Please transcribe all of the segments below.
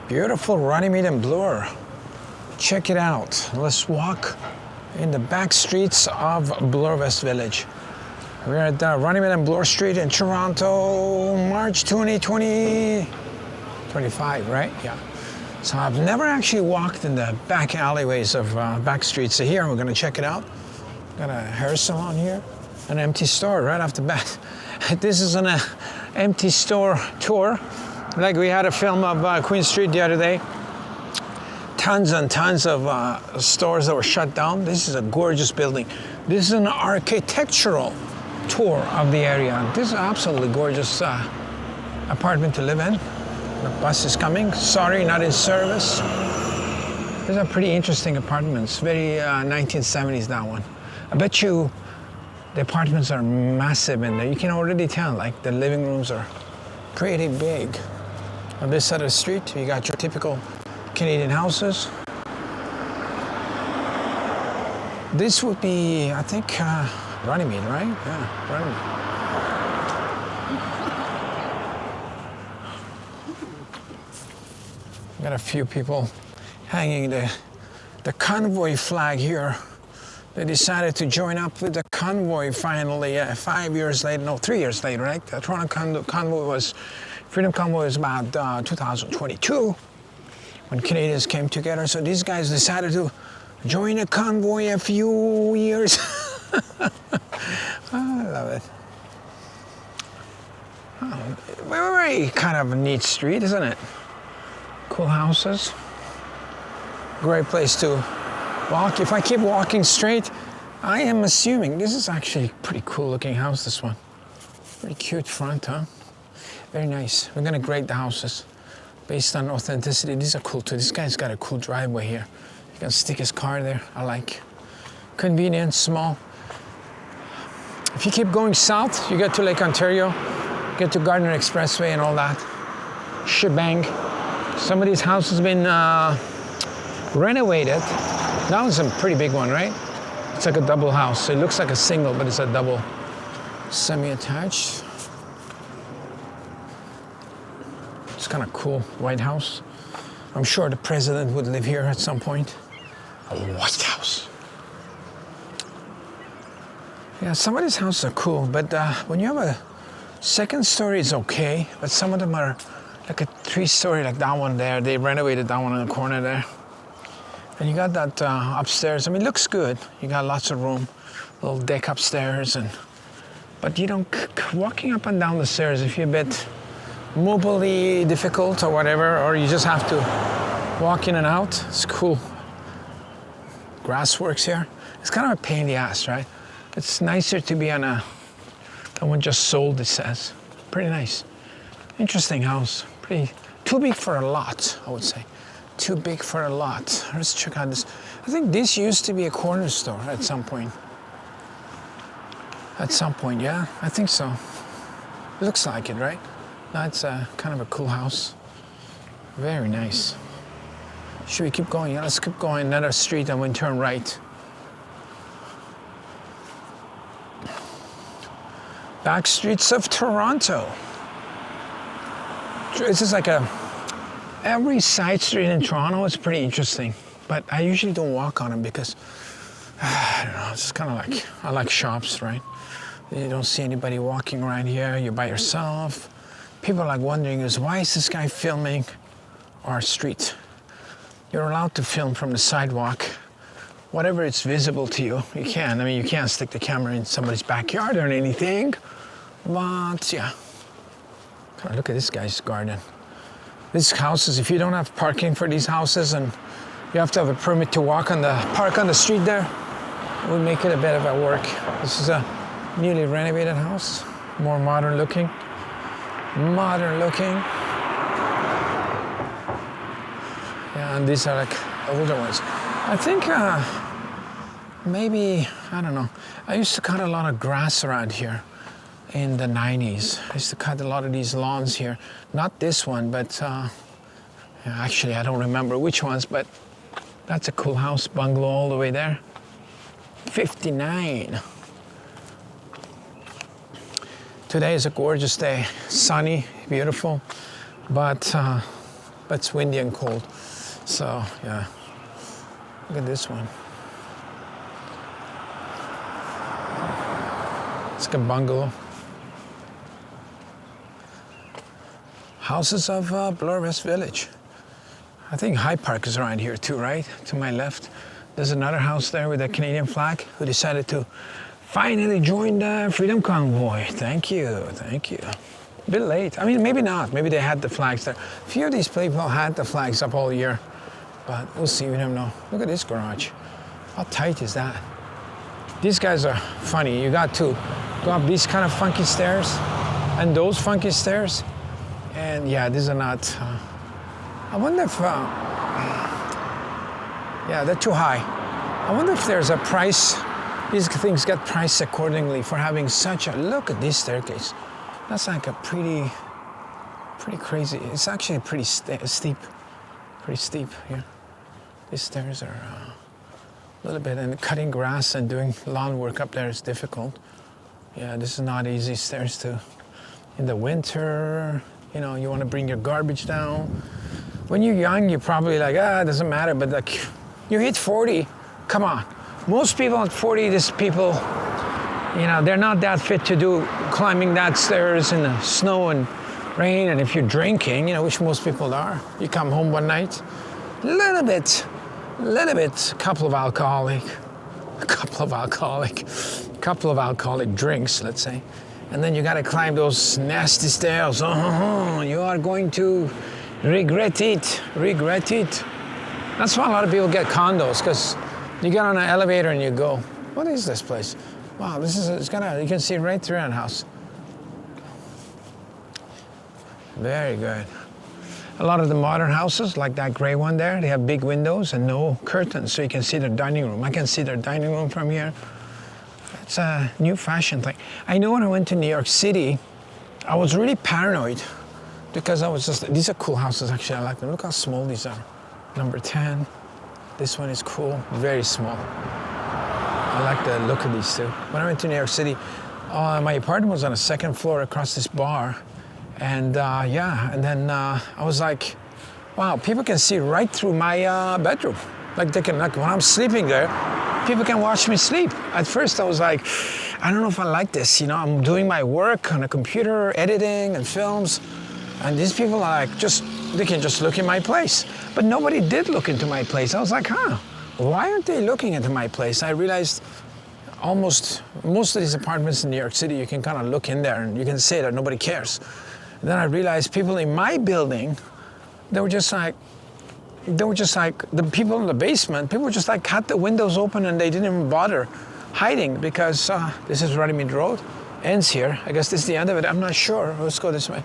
Beautiful Runnymede and Bloor. Check it out. Let's walk in the back streets of Bloor West Village. We're at Runnymede and Bloor Street in Toronto, March 2020, 25, right? Yeah. So I've never actually walked in the back alleyways of back streets. So here we're gonna check it out. Got a hair salon here, an empty store right off the bat. This is an empty store tour. Like we had a film of Queen Street the other day. Tons and tons of stores that were shut down. This is a gorgeous building. This is an architectural tour of the area. This is an absolutely gorgeous apartment to live in. The bus is coming. Sorry, not in service. These are pretty interesting apartments. Very 1970s, that one. I bet you the apartments are massive in there. You can already tell, like the living rooms are pretty big. On this side of the street, you got your typical Canadian houses. This would be, I think, Runnymede, right? Yeah, Runnymede. Got a few people hanging the convoy flag here. They decided to join up with the convoy finally 5 years later, no, 3 years later, right? The Toronto convoy was, Freedom Convoy was about 2022 when Canadians came together. So these guys decided to join a convoy a few years. I love it. Oh, very kind of a neat street, isn't it? Cool houses. Great place to walk. If I keep walking straight, I am assuming this is actually a pretty cool looking house, this one. Pretty cute front, huh? Very nice. We're gonna grade the houses based on authenticity. These are cool too. This guy's got a cool driveway here. He can stick his car there. I like. Convenient, small. If you keep going south, you get to Lake Ontario, get to Gardiner Expressway and all that shebang. Some of these houses have been renovated. That one's a pretty big one, right? It's like a double house. It looks like a single, but it's a double semi-attached. It's kind of cool, White House. I'm sure the president would live here at some point. A White House. Yeah, some of these houses are cool, but when you have a second story, it's okay. But some of them are like a 3-story, like that one there. They renovated that one in the corner there. And you got that upstairs. I mean, it looks good. You got lots of room, little deck upstairs, but you don't walking up and down the stairs if you're a bit mobilely difficult or whatever, or you just have to walk in and out. It's cool. Grass works here. It's kind of a pain in the ass, right? It's nicer to be on that one just sold, it says. Pretty nice. Interesting house. Pretty too big for a lot, I would say. Too big for a lot. Let's check out this. I think this used to be a corner store at some point. At some point, yeah, I think so. Looks like it, right? That's kind of a cool house. Very nice. Should we keep going? Yeah, let's keep going. Another street and we turn right. Back streets of Toronto. This is like every side street in Toronto is pretty interesting, but I usually don't walk on them because, I don't know, it's kind of like, I like shops, right? You don't see anybody walking around here, you're by yourself. People are like wondering why is this guy filming our street? You're allowed to film from the sidewalk. Whatever is visible to you, you can. I mean, you can't stick the camera in somebody's backyard or anything, but yeah. Look at this guy's garden. These houses, if you don't have parking for these houses and you have to have a permit to park on the street there, it would make it a bit of a work. This is a newly renovated house, more modern looking. Modern looking. Yeah, and these are like older ones. I think maybe, I don't know. I used to cut a lot of grass around here in the 90s. I used to cut a lot of these lawns here. Not this one, but actually I don't remember which ones, but that's a cool house, bungalow all the way there. 59. Today is a gorgeous day, sunny, beautiful, but but it's windy and cold. So yeah, look at this one. It's like a bungalow. Houses of Bloor West Village. I think High Park is around here too, right? To my left. There's another house there with a Canadian flag who decided to finally join the Freedom Convoy. Thank you, thank you. A bit late. I mean, maybe not. Maybe they had the flags there. A few of these people had the flags up all year, but we'll see. We don't know. Look at this garage. How tight is that? These guys are funny. You got to go up these kind of funky stairs and those funky stairs. And yeah, these are not, I wonder if, yeah, they're too high. I wonder if there's a price, these things get priced accordingly for having such a, look at this staircase. That's like a pretty crazy, it's actually pretty steep here. These stairs are a little bit, and cutting grass and doing lawn work up there is difficult. Yeah, this is not easy stairs to, in the winter, you know, you want to bring your garbage down. When you're young, you're probably like, it doesn't matter, but like, you hit 40, come on. Most people at 40, these people, you know, they're not that fit to do climbing that stairs in the snow and rain. And if you're drinking, you know, which most people are, you come home one night, a little bit, couple of alcoholic drinks, let's say. And then you got to climb those nasty stairs. You are going to regret it. That's why a lot of people get condos, because you get on an elevator and you go, what is this place? Wow, this is, it's got a, you can see right through that house. Very good. A lot of the modern houses, like that gray one there, they have big windows and no curtains, so you can see their dining room. I can see their dining room from here. It's a new fashion thing. I know when I went to New York City, I was really paranoid because I was just, these are cool houses actually, I like them. Look how small these are. Number 10, this one is cool, very small. I like the look of these two. When I went to New York City, my apartment was on the second floor across this bar. And yeah, and then I was like, wow, people can see right through my bedroom. Like they can, like when I'm sleeping there, people can watch me sleep. At first I was like, I don't know if I like this, you know, I'm doing my work on a computer, editing and films, and these people are like, they can just look in my place. But nobody did look into my place. I was like, why aren't they looking into my place? I realized most of these apartments in New York City, you can kind of look in there and you can say that nobody cares. And then I realized people in my building, they were just like the people in the basement, people just like had the windows open and they didn't even bother hiding because this is Runnymede Road, ends here. I guess this is the end of it, I'm not sure. Let's go this way.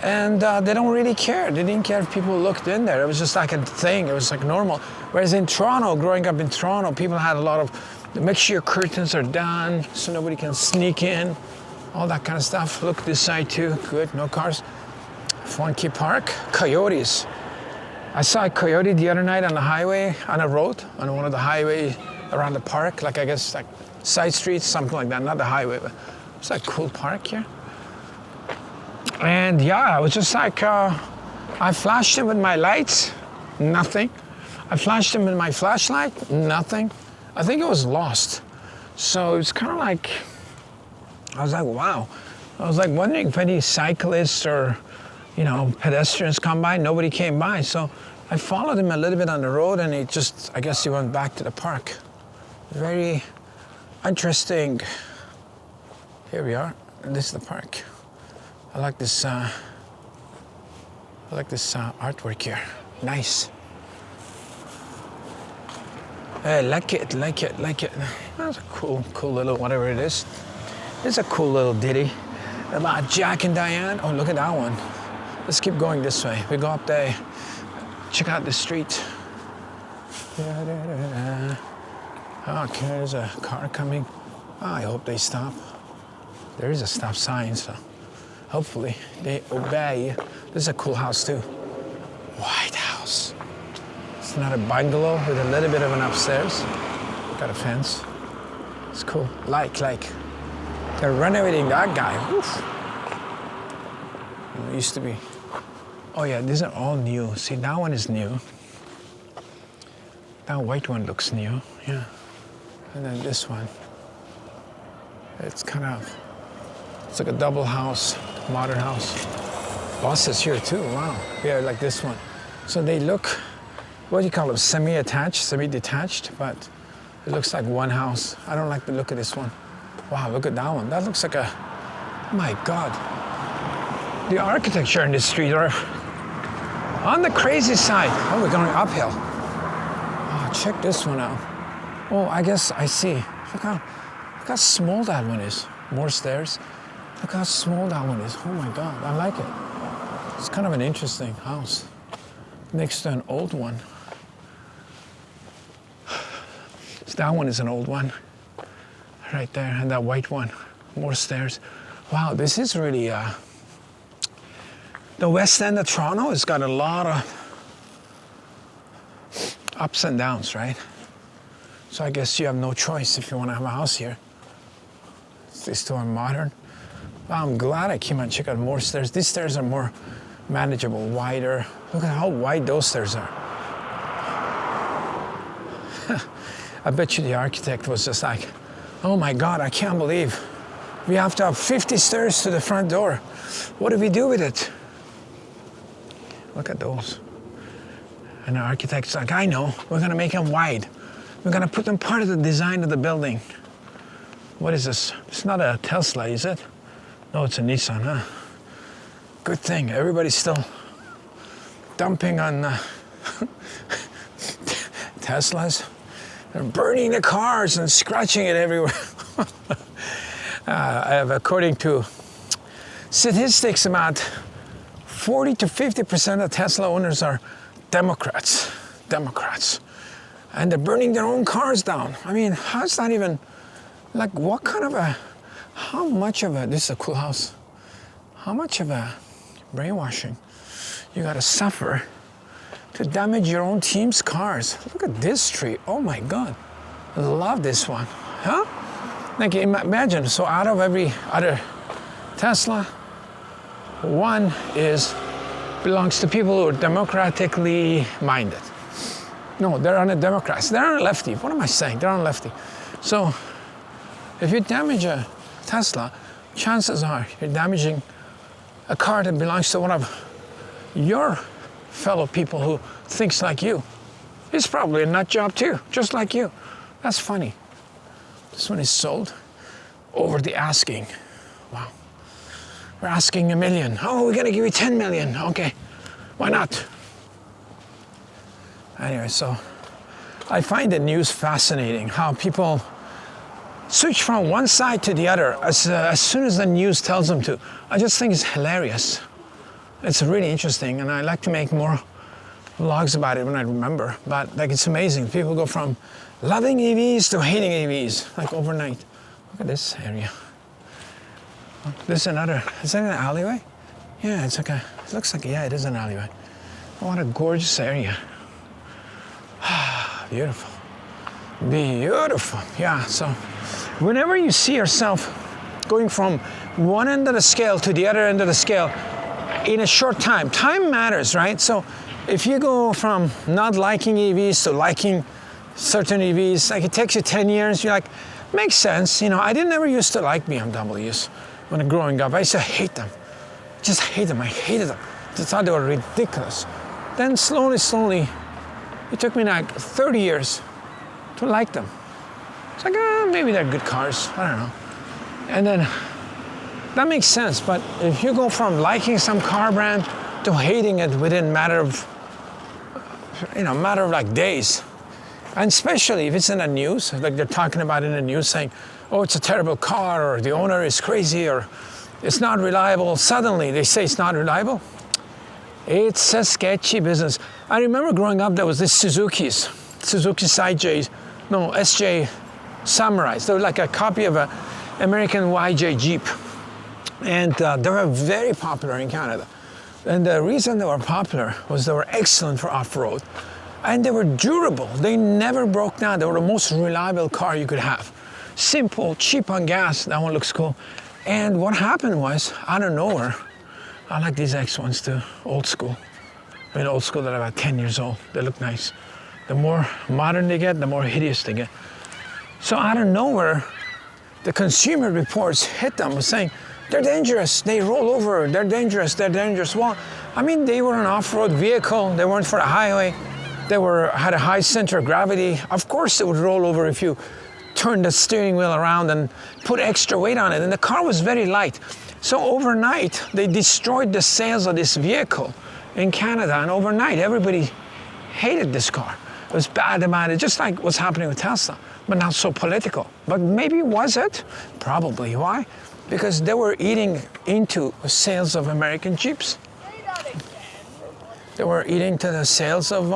And they don't really care. They didn't care if people looked in there. It was just like a thing, it was like normal. Whereas in Toronto, growing up in Toronto, people had a lot of, make sure your curtains are down so nobody can sneak in, all that kind of stuff. Look this side too, good, no cars. Funky park, coyotes. I saw a coyote the other night on the highway, on a road, on one of the highways around the park, like I guess like side streets, something like that, not the highway, but it's like a cool park here. And yeah, I was just like, I flashed him with my lights, nothing. I flashed him with my flashlight, nothing. I think it was lost. So it's kind of like, I was like, wow. I was like wondering if any cyclists or, you know, pedestrians come by, nobody came by. So I followed him a little bit on the road and he just, I guess he went back to the park. Very interesting. Here we are, this is the park. I like this artwork here, nice. I like it. That's a cool little, whatever it is. It's a cool little ditty about Jack and Diane. Oh, look at that one. Let's keep going this way. We go up there, check out the street. Okay, there's a car coming. Oh, I hope they stop. There is a stop sign, so hopefully they obey. This is a cool house too. White house. It's not a bungalow with a little bit of an upstairs. Got a fence. It's cool. Like. They're renovating that guy. Oof. It used to be Oh yeah, these are all new. See, that one is new. That white one looks new, yeah. And then this one, it's like a double house, modern house. Buses here too, wow. Yeah, like this one. So they look, what do you call them, semi-attached, semi-detached, but it looks like one house. I don't like the look of this one. Wow, look at that one. That looks like a, my God. The architecture in this street are on the crazy side. Oh, we're going uphill. Oh, check this one out. Oh, I guess I see. Look how small that one is. More stairs. Look how small that one is. Oh my God, I like it. It's kind of an interesting house next to an old one. So that one is an old one right there, and that white one, more stairs. Wow, this is really, the West End of Toronto has got a lot of ups and downs, right? So I guess you have no choice if you want to have a house here. These two are modern. Wow, I'm glad I came and checked out more stairs. These stairs are more manageable, wider. Look at how wide those stairs are. I bet you the architect was just like, oh my God, I can't believe we have to have 50 stairs to the front door. What do we do with it? Look at those. And the architect's like, I know, we're gonna make them wide. We're gonna put them part of the design of the building. What is this? It's not a Tesla, is it? No, it's a Nissan, huh? Good thing, everybody's still dumping on Teslas. They're burning the cars and scratching it everywhere. According to statistics, about 40 to 50% of Tesla owners are Democrats. And they're burning their own cars down. I mean, how's that even, like what kind of a, how much of a, this is a cool house. How much of a brainwashing you gotta suffer to damage your own team's cars? Look at this tree, oh my God. I love this one, huh? Like imagine, so out of every other Tesla, one belongs to people who are democratically minded. No, they're on the Democrats. They're on the lefty. What am I saying? They're on the lefty. So if you damage a Tesla, chances are you're damaging a car that belongs to one of your fellow people who thinks like you. It's probably a nut job too, just like you. That's funny. This one is sold over the asking. Wow. We're asking $1 million. Oh, we're gonna give you 10 million. Okay, why not? Anyway, so I find the news fascinating, how people switch from one side to the other as soon as the news tells them to. I just think it's hilarious. It's really interesting, and I like to make more vlogs about it when I remember. But like, it's amazing. People go from loving EVs to hating EVs, like overnight. Look at this area. This is another, is that an alleyway? Yeah, it's like a, it looks like, yeah, it is an alleyway. What a gorgeous area. Beautiful. Beautiful, yeah. So whenever you see yourself going from one end of the scale to the other end of the scale in a short time, time matters, right? So if you go from not liking EVs to liking certain EVs, like it takes you 10 years, you're like, makes sense. You know, I didn't ever used to like BMWs when growing up. I used to hate them. Just hate them, I hated them. I thought they were ridiculous. Then slowly, it took me like 30 years to like them. It's like, maybe they're good cars, I don't know. And then, that makes sense, but if you go from liking some car brand to hating it within matter of like days, and especially if it's in the news, like they're talking about in the news saying, oh, it's a terrible car, or the owner is crazy, or it's not reliable. Suddenly they say it's not reliable. It's a sketchy business. I remember growing up, there was this Suzuki SJ Samurais. They were like a copy of an American YJ Jeep. And they were very popular in Canada. And the reason they were popular was they were excellent for off-road. And they were durable. They never broke down. They were the most reliable car you could have. Simple, cheap on gas. That one looks cool. And what happened was, out of nowhere, I like these X ones too, old school. I mean, old school, they're about 10 years old. They look nice. The more modern they get, the more hideous they get. So out of nowhere, the Consumer Reports hit them saying, they're dangerous, they roll over, they're dangerous, they're dangerous. Well, I mean, they were an off-road vehicle, they weren't for the highway, had a high center of gravity. Of course it would roll over if you turned the steering wheel around and put extra weight on it. And the car was very light. So overnight, they destroyed the sales of this vehicle in Canada. And overnight, everybody hated this car. It was bad about it, just like what's happening with Tesla, but not so political. But maybe was it? Probably. Why? Because they were eating into sales of American Jeeps. They were eating into the sales of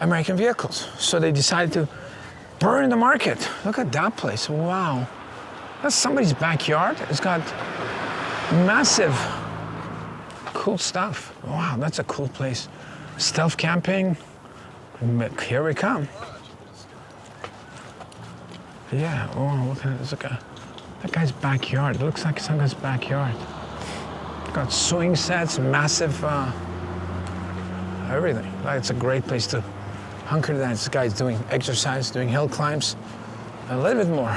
American vehicles. So they decided to burn the market. Look at that place. Wow. That's somebody's backyard. It's got massive cool stuff. Wow, that's a cool place. Stealth camping. Here we come. Yeah, oh, look at that guy's backyard. It looks like some guy's backyard. Got swing sets, massive, everything. Like, it's a great place to hunker down. This guy's doing exercise, doing hill climbs, a little bit more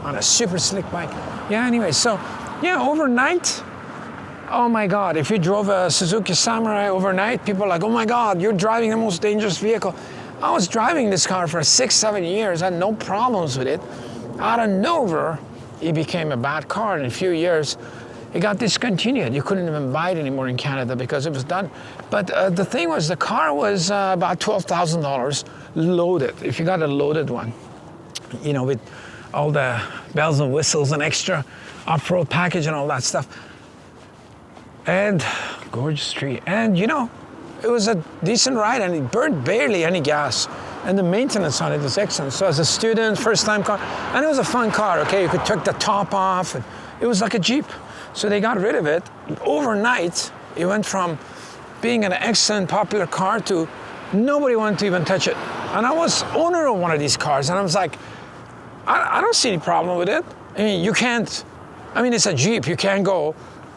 on a super slick bike. Yeah, anyway, so, yeah, overnight, oh my God, if you drove a Suzuki Samurai overnight, people are like, oh my God, you're driving the most dangerous vehicle. I was driving this car for 6-7 years, I had no problems with it. Out of nowhere, it became a bad car. In a few years, it got discontinued. You couldn't even buy it anymore in Canada because it was done. But the thing was, the car was about $12,000 loaded, if you got a loaded one, you know, with all the bells and whistles and extra off-road package and all that stuff. And gorgeous tree. And you know, it was a decent ride and it burned barely any gas. And the maintenance on it was excellent. So as a student, first time car, and it was a fun car, okay? You could take the top off, and it was like a Jeep. So they got rid of it. Overnight, it went from being an excellent, popular car to nobody wanted to even touch it. And I was owner of one of these cars, and I was like, I don't see any problem with it. I mean, you can't, I mean, it's a Jeep. You can't go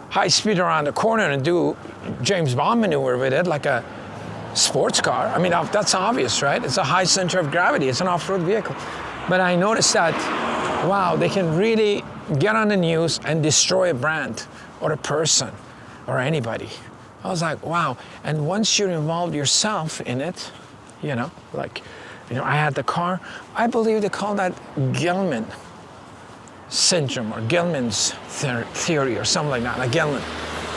high speed around the corner and do James Bond maneuver with it like a sports car. I mean, that's obvious, right? It's a high center of gravity. It's an off-road vehicle. But I noticed that, wow, they can really get on the news and destroy a brand or a person or anybody. I was like, wow. And once you're involved yourself in it, you know, like, you know, I had the car. I believe they call that Gilman syndrome or Gilman's theory or something like that, like Gilman.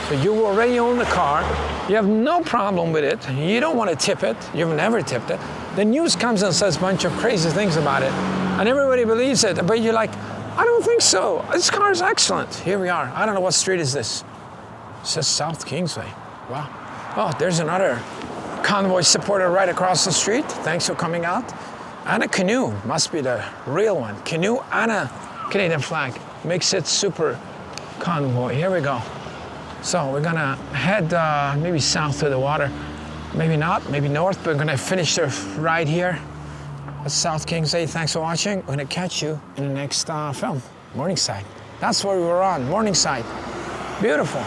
So you already own the car, you have no problem with it, you don't want to tip it, you've never tipped it. The news comes and says a bunch of crazy things about it, and everybody believes it, but you're like, I don't think so, this car is excellent. Here we are, I don't know what street is this. It says South Kingsway, wow. Oh, there's another convoy supporter right across the street, thanks for coming out. And a canoe, must be the real one. Canoe and a Canadian flag, makes it super convoy, here we go. So we're gonna head maybe south to the water, maybe not, maybe north, but we're gonna finish the ride here at South Kingsway. Thanks for watching. We're gonna catch you in the next film, Morningside. That's where we were on, Morningside. Beautiful.